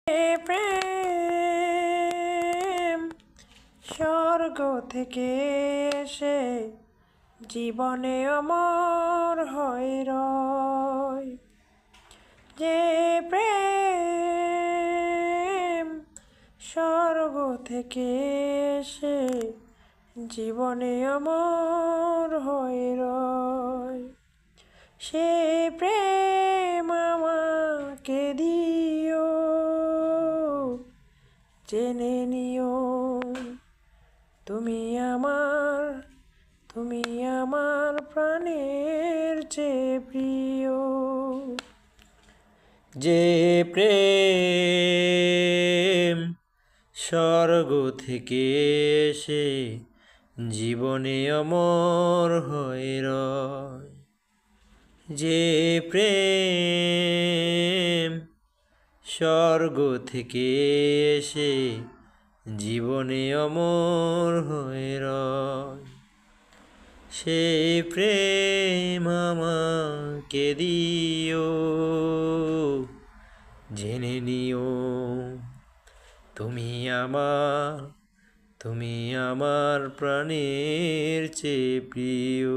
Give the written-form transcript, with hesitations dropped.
প্রেম স্বর্গ থেকে এসে জীবনে অমর হয়ে রয়। যে প্রেম স্বর্গ থেকে এসে জীবনে অমর হয়ে রয়, সে প্রেম আমাকে দিও, জেনে নিও তুমি আমার প্রাণের চেয়ে প্রিয়। যে প্রেম স্বর্গ থেকে এসে জীবনে অমর হয়ে রয়, যে প্রেম স্বর্গ থেকে এসে জীবনে অমর হয়ে রয়, সেই প্রেম আমাকে দিও, জেনে নিও তুমি আমার প্রাণের চেয়ে প্রিয়।